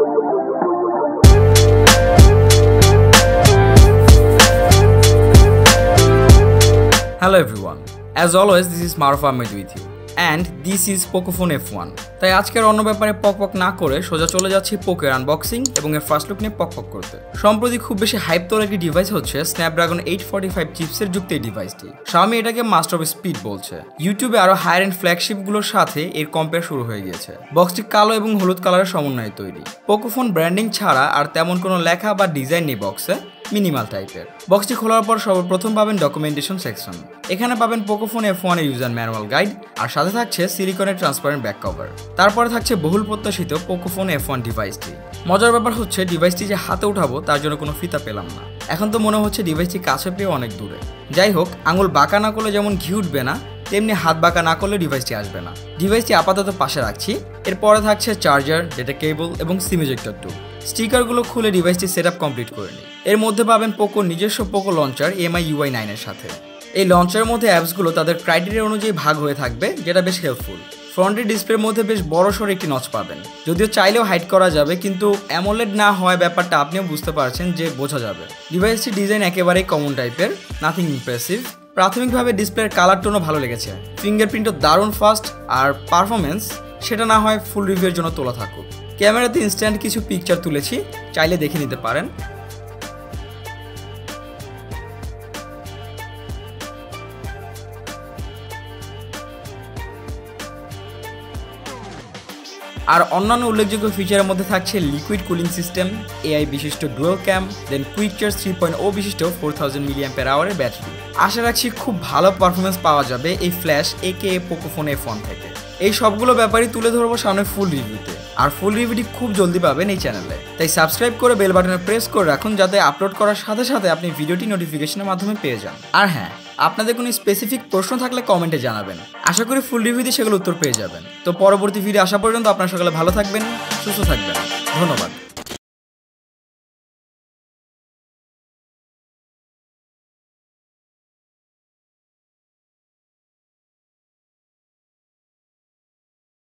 Hello everyone, as always this is Maruf Ahmed with you and this is Pocophone F1. তাই আজকের অন্য ব্যাপারে পক না করে সোজা চলে যাচ্ছি পোকোর আনবক্সিং এবং এর ফার্স্ট লুক নিয়ে পক করতে। সম্প্রতি খুব বেশি হাইপ তোলা একটি ডিভাইস হচ্ছে স্ন্যাপড্রাগন 845 চিপসের যুক্ত এই ডিভাইসটি। Xiaomi এটাকে মাস্টার অফ স্পিড বলছে। ইউটিউবে আরো হায়ার এন্ড ফ্ল্যাগশিপ গুলোর সাথে এর কম্পেয়ার শুরু হয়ে গিয়েছে। বক্সটি কালো এবং হলুদ কালারের সমন্বয়ে তৈরি। পোকোফোন ব্র্যান্ডিং ছাড়া আর তেমন কোনো লেখা বা ডিজাইন নেই বক্সে, মিনিমাল টাইপের। বক্সটি খোলার পর সর্বপ্রথম পাবেন ডকুমেন্টেশন সেকশন। এখানে পাবেন পোকোফোন F1 এর ইউজার ম্যানুয়াল গাইড আর সাথে থাকছে সিলিকনের ট্রান্সপারেন্ট ব্যাক কভার। তারপরে থাকছে বহুল প্রত্যাশিত পোকোফোন F1 ডিভাইসটি। মজার ব্যাপার হচ্ছে ডিভাইসটি যে হাতে উঠাবো তার জন্য কোনো ফিতা পেলাম না। এখন তো মনে হচ্ছে ডিভাইসটি কাছে পেয়ে অনেক দূরে। যাই হোক, আঙুল বাঁকা না করলে যেমন ঘি উঠবে না, তেমনি হাত বাঁকা না করলে ডিভাইসটি আসবে না। ডিভাইসটি আপাতত পাশে রাখছি। এরপরে থাকছে চার্জার, ডেটা কেবল এবং সিম ইজেক্টর টুল। স্টিকারগুলো খুলে ডিভাইসটি সেটআপ কমপ্লিট করে নিই। এর মধ্যে পাবেন পোকোর নিজস্ব পোকো লঞ্চার MI UI 9 এর সাথে। এই লঞ্চারের মধ্যে অ্যাপসগুলো তাদের ক্রাইটেরিয়া অনুযায়ী ভাগ হয়ে থাকবে, যেটা বেশ হেল্পফুল। ফ্রন্টের ডিসপ্লের মধ্যে বেশ বড়সড় একটি নচ পাবেন, যদিও চাইলেও হাইড করা যাবে, কিন্তু অ্যামোলেড না হয় ব্যাপারটা আপনিও বুঝতে পারছেন যে বোঝা যাবে। ডিভাইসটির ডিজাইন একেবারেই কমন টাইপের, নাথিং ইমপ্রেসিভ। প্রাথমিকভাবে ডিসপ্লের কালার টোনও ভালো লেগেছে। ফিঙ্গারপ্রিন্টও দারুণ ফাস্ট, আর পারফরমেন্স সেটা না হয় ফুল রিভিউয়ের জন্য তোলা থাকুক। ক্যামেরাতে ইনস্ট্যান্ট কিছু পিকচার তুলেছি, চাইলে দেখে নিতে পারেন। আর অন্যান্য উল্লেখযোগ্য ফিচারের মধ্যে থাকছে লিকুইড কুলিং সিস্টেম, AI বিশিষ্ট ডুয়াল ক্যাম, দেন কুইক চার্জ 3.0 বিশিষ্ট 4000 mAh ব্যাটারি। আশা রাখছি খুব ভালো পারফরমেন্স পাওয়া যাবে এই ফ্ল্যাশ AKA পোকোফোন F1 থেকে। এই সবগুলো ব্যাপারই তুলে ধরবো সামনে ফুল রিভিউতে, আর ফুল রিভিউটি খুব জলদি পাবেন এই চ্যানেলে। তাই সাবস্ক্রাইব করে বেল বাটনে প্রেস করে রাখুন, যাতে আপলোড করার সাথে সাথে আপনি ভিডিওটি নোটিফিকেশনের মাধ্যমে পেয়ে যান। আর হ্যাঁ, আপনাদের কোনো স্পেসিফিক প্রশ্ন থাকলে কমেন্টে জানাবেন। আশা করি ফুল রিভিউতে সেগুলো উত্তর পেয়ে যাবেন। তো পরবর্তী ভিডিও আসা পর্যন্ত আপনারা সকলে ভালো থাকবেন, সুস্থ থাকবেন। ধন্যবাদ।